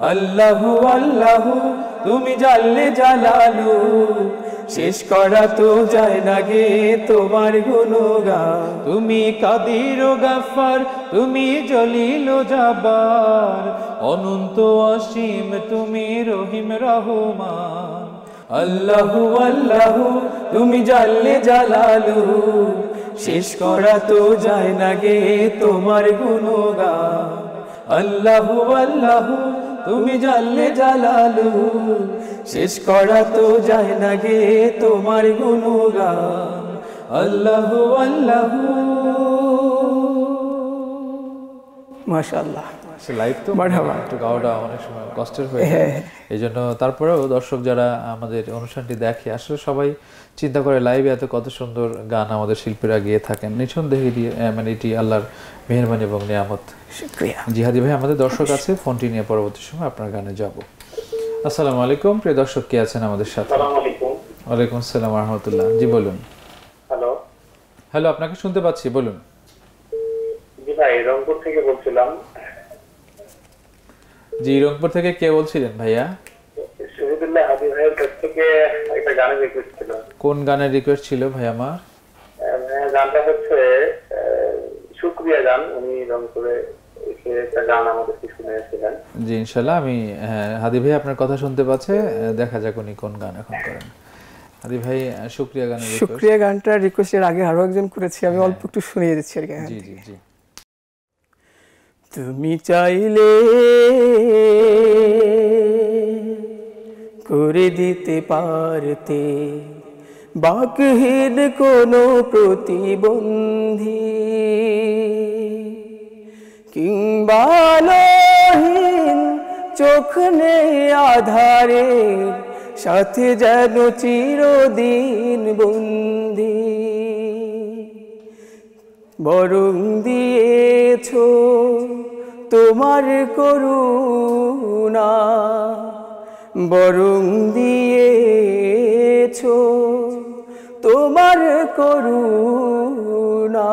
আল্লাহু আল্লাহু তুমি জাল্লে জালালু শেষ করা তো যায় না গে তোমার গুণগান তুমি কাদির ও গাফফার তুমি জলিল ও জাব্বার অনন্ত অসীম তুমি রহিম রহমান আল্লাহু আল্লাহু তুমি জাল্লে জালালু শেষ করা তো যায় না গে তোমার গুণগান আল্লাহু আল্লাহু তুমি জাল্লে জালালু শেষ করা তো যায় না গে তোমার গুণগান আল্লাহু আল্লাহু মাশাআল্লাহ লাইভ তো একটু গাওয়াটা অনেক সময় কষ্টের হয়ে যায় এই জন্য তারপরেও দর্শক যারা আমাদের অনুষ্ঠানটি দেখে আসলে সবাই চিন্তা করে লাইভে এত কত সুন্দর গান আমাদের শিল্পীরা গিয়ে থাকেন নিঃসন্দেহে দিয়ে মানে এটি আল্লাহর মেহেরবানি এবং নিয়ামত শুকরিয়া জিহাদি ভাই আমাদের দর্শক আছে ফোনটি নিয়ে পরবর্তী সময় আপনার গানে যাব আসসালামু আলাইকুম প্রিয় দর্শক কে আছেন আমাদের সাথে আসসালামু আলাইকুম ওয়ালাইকুম আসসালাম ওয়া রাহমাতুল্লাহ জি বলুন হ্যালো হ্যালো আপনাকে শুনতে পাচ্ছি বলুন জি ভাই রংপুর থেকে বলছিলাম জি রংপুর থেকে কে বলছিলেন ভাইয়া শহীদুল্লাহ হাদি ভাইয়ের কাছ থেকে একটা গানের রিকোয়েস্ট ছিল কোন গানের রিকোয়েস্ট ছিল ভাই আমার গানটা হচ্ছে শুকরিয়া গান উনি রংপুরে এসে একটা গান আমাদেরকে শুনিয়েছিলেন জি ইনশাআল্লাহ আমি হাদি ভাই আপনার কথা শুনতে পাচ্ছে দেখা যাক উনি কোন গান এখন করেন হাদি ভাই শুকরিয়া গানের রিকোয়েস্ট শুকরিয়া গানটা রিকোয়েস্টের আগে আরো একজন করেছি আমি অল্প একটু শুনিয়ে দিচ্ছি আর কি জি জি জি তুমি চাইলে করে দিতে পারতে বাকহীন কোনো প্রতিবন্ধী কিংবা লোহীন চোখ নেই আধারে সাথে যেন চিরদিন বন্দী বরং দিয়েছো তোমার করুণা বরং দিয়েছো তোমার করুণা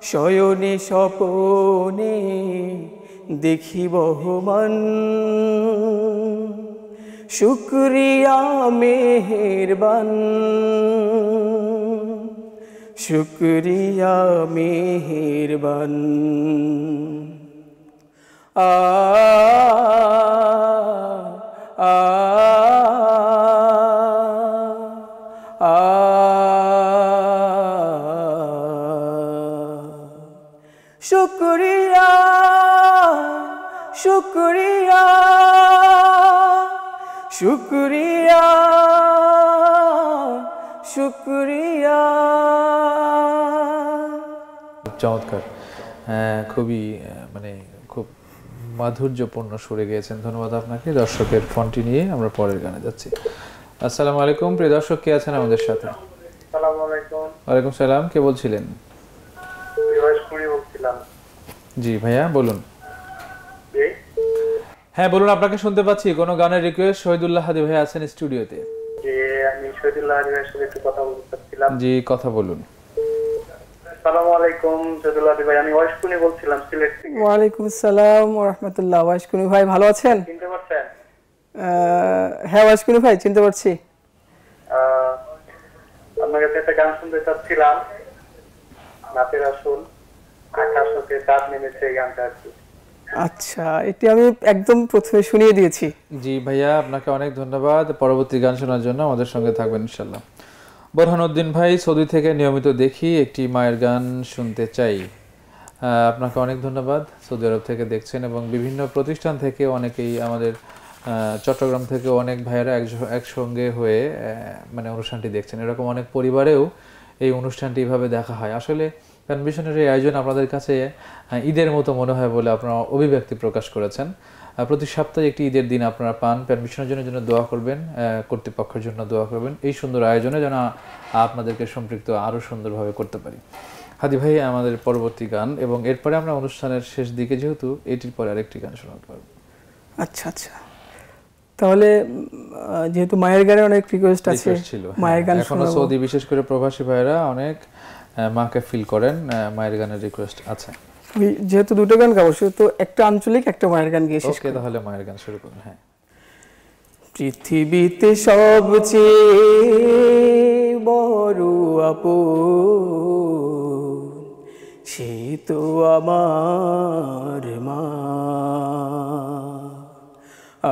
শয়নে স্বপনে দেখি বহমান। শুকরিয়া মেহেরবান, শুকরিয়া মেহেরবান। আ আ আ শুকরিয়া শুকরিয়া শুকরিয়া শুকরিয়া। চমৎকার, খুবই মানে খুব মাধুর্যপূর্ণ সুরে গেয়েছেন। ধন্যবাদ আপনাকে। দর্শকের ফোনটি নিয়ে আমরা পরের গানে যাচ্ছি। আসসালামু আলাইকুম, প্রিয় দর্শক কে আছেন আমাদের সাথে? আসসালামু আলাইকুম। ওয়ালাইকুম সালাম, কে বলছিলেন? বলছিলাম। জি ভাইয়া বলুন। হ্যাঁ বলুন, আপনাকে শুনতে পাচ্ছি। কোনো গানের রিকোয়েস্ট? শহীদুল্লাহ হাদি ভাই আছেন স্টুডিওতে। যে আমি শহীদুল্লাহ হাদি ভাইয়ের সাথে একটু কথা বলতে চাচ্ছিলাম। জি কথা বলুন। আসসালামু আলাইকুম শহীদুল্লাহ হাদি ভাই, আমি ওয়াইশকুনি বলছিলাম সিলেট থেকে। ওয়ালাইকুম আসসালাম ওয়া রাহমাতুল্লাহ। ওয়াইশকুনি ভাই ভালো আছেন? চিনতে পারছেন? হ্যাঁ ওয়াইশকুনি ভাই চিনতে পারছি। আপনার কাছে একটা গান শুনতে চাচ্ছিলাম, নাতের আসল আকাশ হতে চাঁদ নেমেছে, এই গানটা আর কি। আচ্ছা, এটি আমি একদম প্রথমে শুনিয়ে দিয়েছি। জি ভাইয়া, আপনাকে অনেক ধন্যবাদ। পরবর্তী গান শোনার জন্য আমাদের সঙ্গে থাকবেন ইনশাল্লাহ। বোরহানউদ্দিন ভাই, সৌদি থেকে নিয়মিত দেখি, একটি মায়ের গান শুনতে চাই। আপনাকে অনেক ধন্যবাদ। সৌদি আরব থেকে দেখছেন এবং বিভিন্ন প্রতিষ্ঠান থেকে অনেকেই, আমাদের চট্টগ্রাম থেকে অনেক ভাইয়েরা একসঙ্গে হয়ে মানে অনুষ্ঠানটি দেখছেন। এরকম অনেক পরিবারেও এই অনুষ্ঠানটি এভাবে দেখা হয়। আসলে কনভেনশনের এই আয়োজন আপনাদের কাছে ঈদের মতো মনে হয় বলে আপনারা অভিব্যক্তি প্রকাশ করেছেন। প্রতি সপ্তাহে একটি ঈদের দিন আপনারা পান। কনভেনশনের জন্য দোয়া করবেন, কর্তৃপক্ষের জন্য দোয়া করবেন, এই সুন্দর আয়োজনে যেন আপনাদেরকে সম্পৃক্ত আরও সুন্দরভাবে করতে পারি। হাদি ভাই আমাদের পরবর্তী গান, এবং এরপরে আমরা অনুষ্ঠানের শেষ দিকে যেহেতু এটির পরে আরেকটি গান শোনাতে পারবো। আচ্ছা আচ্ছা, তাহলে যেহেতু মায়ের গানে অনেক রিকোয়েস্ট আছে, মায়ের গান এখনো সৌদি বিশেষ করে প্রবাসী ভাইরা অনেক মাকে ফিল করেন, মায়ের গানের রিকোয়েস্ট আছে। যেহেতু দুটো গান গাবো, তো একটা আঞ্চলিক একটা মায়ের গান গিয়ে শেষ করি। তাহলে মায়ের গান শুরু করুন। হ্যাঁ। পৃথিবীতে সবচেয়ে বড় আপন সে তো আমার মা।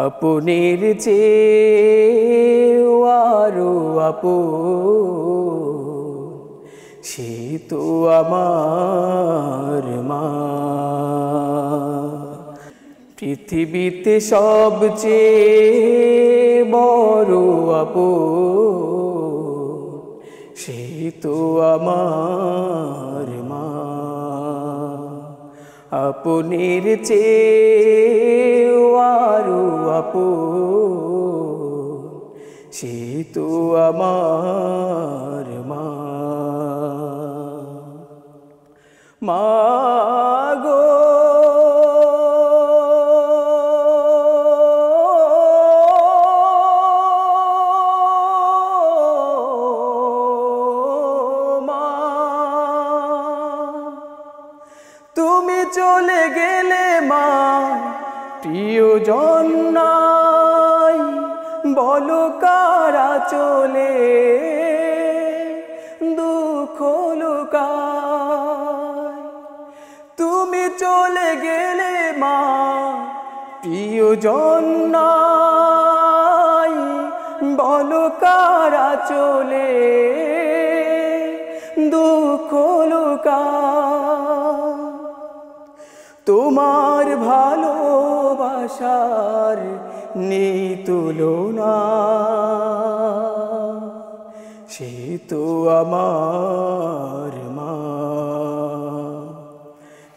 আপনের চেয়ে আরো আপন সে তো আমার মা। পৃথিবীতে সবচেয়ে বড় আপন সে তো আমার মা। আপনের চেয়ে আরো আপন সে তো আমার মা। মাগো তুমি চলে গেলে মা, প্রিয়জন নাই বলো কারা চলে দুঃখ লুকায়। তুমি চলে গেলে মা, প্রিয়জন নাই বলো কারা চলে দুঃখ লুকায়। তোমার ভালোবাসার নেই তুলনা, সে তো আমার মা।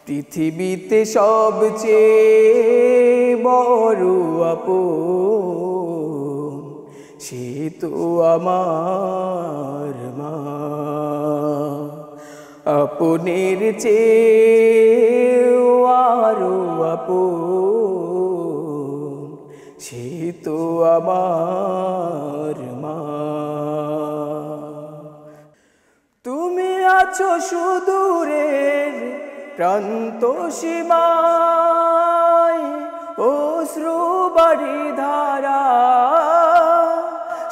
পৃথিবীতে সবচেয়ে বড় আপন সে তো আমার মা। আপনের চেয়ে আরো আপন সে তো আমার মা। তুমি আছো সুদূরের প্রান্ত সীমা, অশ্রু বাড়ি ধারা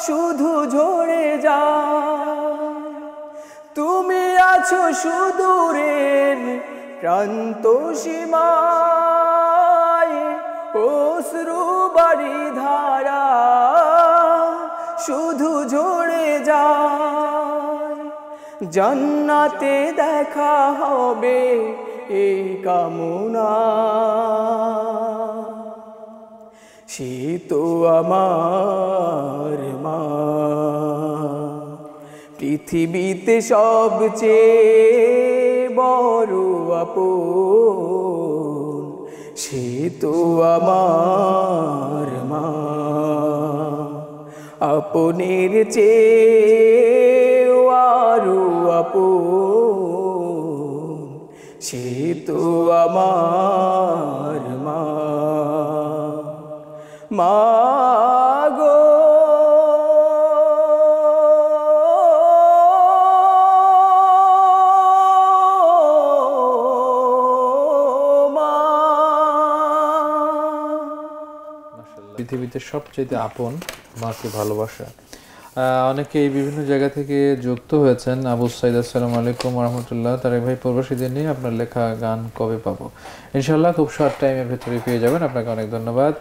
শুধু ঝরে যায়, তুমি আছো সুদূরের প্রান্ত সীমায়। অশ্রু বাড়ি ধারা শুধু ঝরে যায়, জান্নাতে দেখা হবে এই কামনা। সে তো আমার মা, পৃথিবীতে সবচেয়ে বড় আপন। সে তো আমার মা, আপনের চেয়ে আরো আপন। সে তো আমার মা, মা গো। পৃথিবীতে সবচেয়ে আপন মাকে ভালোবাসা। অনেকে এই বিভিন্ন জায়গা থেকে যুক্ত হয়েছেন। আবু সাইদ, আসসালামু আলাইকুম রহমতুল্লাহ। তারেক ভাই, প্রবাসীদের নিয়ে আপনার লেখা গান কবে পাবো? ইনশাল্লাহ খুব শর্ট টাইমের ভেতরে পেয়ে যাবেন। আপনাকে অনেক ধন্যবাদ।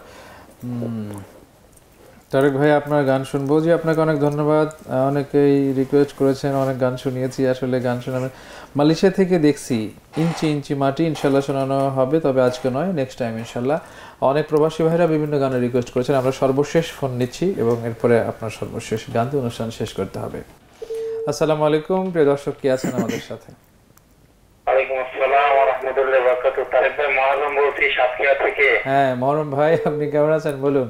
তারেক ভাই, আপনার গান শুনবো। জি, আপনাকে অনেক ধন্যবাদ। অনেকেই রিকোয়েস্ট করেছেন, অনেক গান শুনিয়েছি। আসলে গান শোনানো মালয়েশিয়া থেকে দেখছি ইঞ্চি ইঞ্চি মাটি, ইনশাল্লাহ শোনানো হবে, তবে আজকে নয়, নেক্সট টাইম ইনশাল্লাহ। অনেক প্রবাসী ভাইরা বিভিন্ন গানের রিকোয়েস্ট করেছেন। আমরা সর্বশেষ ফোন নিচ্ছি এবং এরপরে আপনার সর্বশেষ গান দিয়ে অনুষ্ঠান শেষ করতে হবে। আসসালামু আলাইকুম, প্রিয় দর্শক, কি আছেন আমাদের সাথে? ওয়ালাইকুম আসসালাম ওয়া রাহমাতুল্লাহি ওয়া বারাকাতুহু। তারেক ভাই, মহরম বলছি সাতক্ষীরা থেকে। হ্যাঁ মহরম ভাই, আপনি কেমন আছেন বলুন?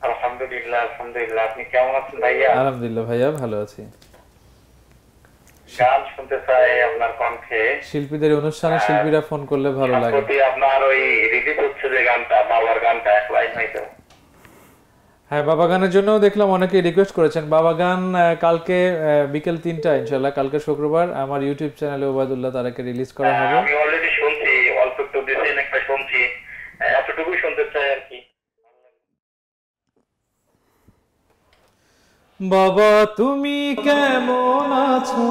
আলহামদুলিল্লাহ, আলহামদুলিল্লাহ। আপনি কেমন আছেন ভাইয়া? আলহামদুলিল্লাহ ভাইয়া, ভালো আছি। গান শুনতে চাই আপনার কণ্ঠে। শিল্পীদের অনুষ্ঠানে শিল্পীরা ফোন করলে ভালো লাগে। আপনার ওই রিলিজ হচ্ছে যে গানটা, বাবার গানটা, এক লাইন হয়তো। হ্যাঁ, বাবা গানের জন্য দেখলাম অনেকেই রিকোয়েস্ট করেছেন। বাবা গান কালকে বিকেল 3টা ইনশাআল্লাহ, কালকে শুক্রবার আমার ইউটিউব চ্যানেলে ওবায়দুল্লাহ তারেকে রিলিজ করা হবে। আমি অলরেডি শুনছি, অল্প একটু দিয়েছেন, একটা শুনছি, এতটুকুই শুনতে চাই আর কি। বাবা তুমি কেমন আছো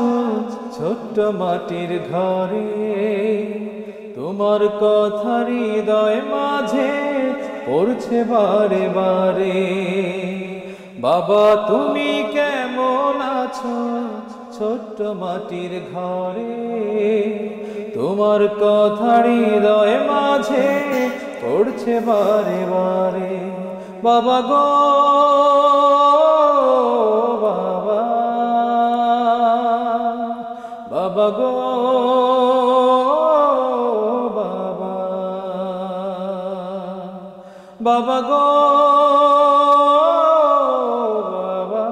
ছোট্ট মাটির ঘরে, তোমার কথা হৃদয় মাঝে পড়ছে বারে বারে। বাবা তুমি কেমন আছো ছোট্ট মাটির ঘরে, তোমার কথা হৃদয় মাঝে পড়ছে বারে বারে। বাবা গো বাবা, বাবা গো বাবা, বাবা গো বাবা,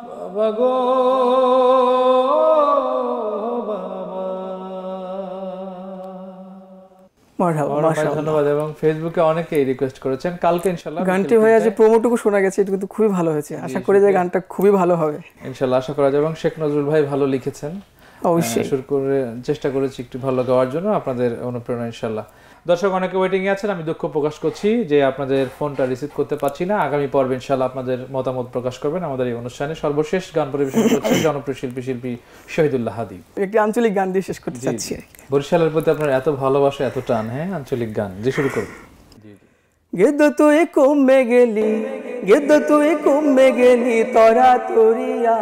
বাবা গো ধন্যবাদ। এবং ফেসবুকে অনেকেই রিকোয়েস্ট করেছেন কালকে ইনশাআল্লাহ গানটি হয়ে আছে, প্রোমোটুকু শোনা গেছে, এটা কিন্তু খুবই ভালো হয়েছে। আশা করি যে গানটা খুবই ভালো হবে ইনশাআল্লাহ, আশা করা যায়। এবং শেখ নজরুল ভাই ভালো লিখেছেন, অবশ্যই শুরু করে চেষ্টা করেছি একটু ভালো গাওয়ার জন্য, আপনাদের অনুপ্রেরণা ইনশাআল্লাহ। দর্শক অনেকে ওয়েটিং এ আছেন, আমি দুঃখ প্রকাশ করছি যে আপনাদের ফোনটা রিসিভ করতে পারছি না। আগামী পর্বে ইনশাআল্লাহ আপনাদের মতামত প্রকাশ করবেন আমাদের এই অনুষ্ঠানে। সর্বশেষ গান পরিবেশন করছেন জনপ্রিয় শিল্পী শহীদুল্লাহ হাদি। একটি আঞ্চলিক গান দিয়ে শেষ করতে চাচ্ছি। বরিশালের প্রতি আপনার এত ভালোবাসা, এত টান। হ্যাঁ, আঞ্চলিক গান যে শুরু করুন। গেদ তুই কমে গেলি, গেদ তুই কমে গেলি, তরা তরিয়া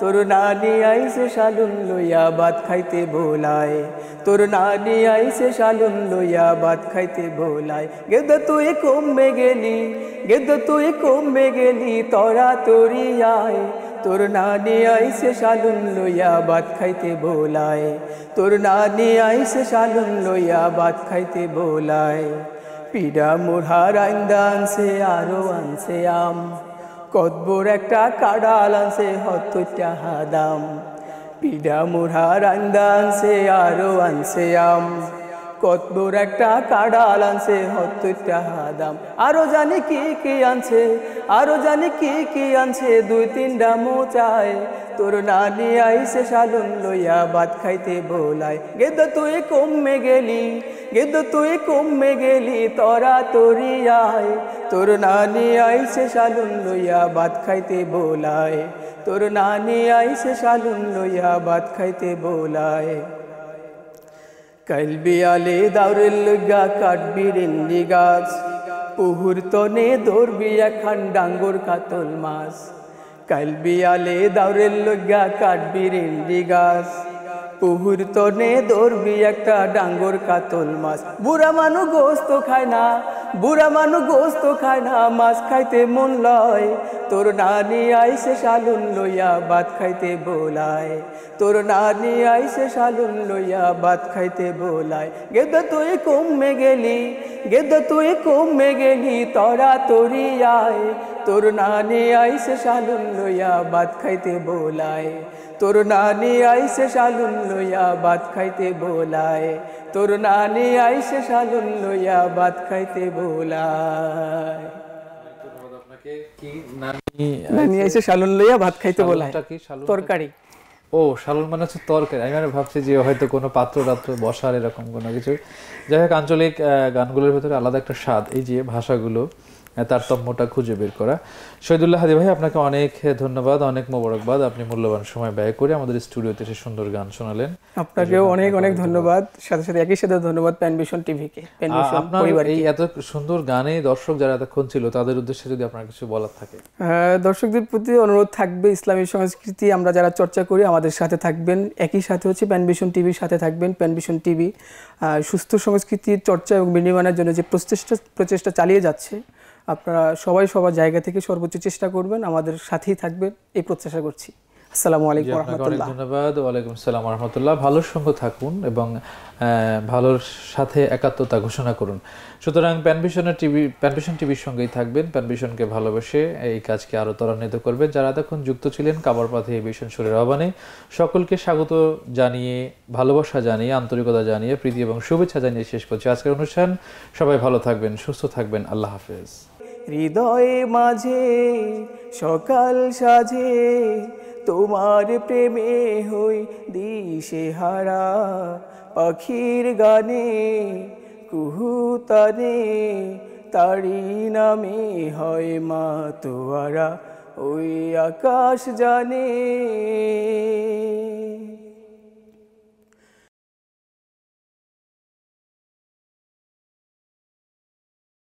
তোর নানি আইসে শালুন লইয়া ভাত খাইতে বোলায়, তোর নানি আইসে শালুন লইয়া ভাত খাইতে বোলায়। গেদ তুই কমে গেলি, গেদ তুই কমে গেলি, তরা তরিয়ায় তোর নানি আইসে শালুন লইয়া ভাত খাইতে বোলায়, তোর নানি আইসে শালুন লইয়া ভাত খাইতে বোলায়। পিডা মুড়ার আইন্দা আনছে আরো আনছে আম, কতবর একটা কাড়াল আনছে হত্যা হাদাম। পিডা মুড়ার আইন্দা আনছে আরো আনছে আম, কত বড় একটা কাড়াল আনছে 70 টাকা দাম। আরো জানি কি কি আনছে, আরো জানি কি কি আনছে, 2-3টা মোচায়। তোর নানি আইসে শালুন লইয়া ভাত খাইতে বোলায়। গেদো তুই কমে গেলি, গেদো তুই কমে গেলি, তোরা তোরি আয়। তোর নানি আইসে শালুন লইয়া ভাত খাইতে বোলায়। তোর নানি আইসে শালুন লইয়া ভাত খাইতে বোলায়। কাইল বিয়ালে দাউরের লইয়া কাটবি রিন্দি গাছ, পুহুর তনে ধরবি একখান ডাঙ্গর কাতল মাছ। কাইল বিয়ালে দাউরের লইয়া কাটবি রিন্দি গাছ, পুহুর তনে ধরবি একটা ডাঙ্গর কাতল মাছ। বুড়া মানু গোস্ত খায় না, বুড়া মানু গোস্ত খায় না, মাছ খাইতে মন লয়। তোর নানি আইসে শালুন লইয়া ভাত খাইতে বোলায়। তোর নানি আইসে শালুন লইয়া ভাত খাইতে বোলায়। গেদো তুই কমে গেলি, গেদো তুই কমে গেলি, তোরা তোরি আয়। তোর নানি আইসে শালুন লইয়া ভাত খাইতে বোলায়। তোর নানি আইসে শালুন লইয়া ভাত খাইতে বোলায়। তোর নানি আইসে শালুন লইয়া ভাত খাইতে বোলায়। নানি আইসে শালুন লইয়া ভাত খাইতে বোলায়। তরকারি। ও, শালুন মানে হচ্ছে তরকারি। আমি মানে ভাবছি যে হয়তো কোনো পাত্র টাত্র বসার এরকম কোনো কিছু। যাই হোক, আঞ্চলিক গানগুলোর ভেতরে আলাদা একটা স্বাদ, এই যে ভাষাগুলো তারতম্যটা খুঁজে বের করা। শহীদুল্লাহ হাদী ভাই, আপনাকে অনেক ধন্যবাদ, অনেক মোবারকবাদ। আপনি মূল্যবান সময় ব্যয় করে আমাদের স্টুডিওতে এসে সুন্দর গান শোনালেন। আপনাকেও অনেক অনেক ধন্যবাদ। সাথে সাথে একই সাথে ধন্যবাদ প্যানভিশন টিভিকে, প্যানভিশন পরিবারকে। এই এত সুন্দর গানে দর্শক যারা এতক্ষণ ছিল তাদের উদ্দেশ্যে যদি আপনার কিছু বলার থাকে। দর্শকদের প্রতি অনুরোধ থাকবে, ইসলামী সংস্কৃতি আমরা যারা চর্চা করি আমাদের সাথে থাকবেন। একই সাথে হচ্ছে প্যানভিশন টিভির সাথে থাকবেন। প্যানভিশন টিভি সুস্থ সংস্কৃতির চর্চা এবং বিনির্মাণের জন্য যে প্রচেষ্টা চালিয়ে যাচ্ছে, আপনারা সবাই সবার জায়গা থেকে সর্বোচ্চ চেষ্টা করবেন, আমাদের সাথেই থাকবেন, এই প্রত্যাশা করছি। আসসালামু আলাইকুম ওয়া রাহমাতুল্লাহ। ধন্যবাদ। ওয়ালাইকুম আসসালাম ওয়া রাহমাতুল্লাহ। ভালোর সঙ্গে থাকুন এবং ভালোর সাথে একাত্মতা ঘোষণা করুন। সুতরাং প্যানভিশন টিভির সঙ্গেই থাকবেন। প্যানভিশনকে ভালোবেসে এই কাজকে আরও ত্বরান্বিত করবেন। যারা এতক্ষণ যুক্ত ছিলেন কাবার পথে এই ভিশন সুরের আহ্বানে, সকলকে স্বাগত জানিয়ে, ভালোবাসা জানিয়ে, আন্তরিকতা জানিয়ে, প্রীতি এবং শুভেচ্ছা জানিয়ে শেষ করছি আজকের অনুষ্ঠান। সবাই ভালো থাকবেন, সুস্থ থাকবেন। আল্লাহ হাফেজ। হৃদয়ে মাঝে সকাল সাজে, তোমার প্রেমে হই দিশেহারা। পাখির গানে কুহুতানে, তারি নামে হয় মাতোয়ারা। ওই আকাশ জানে।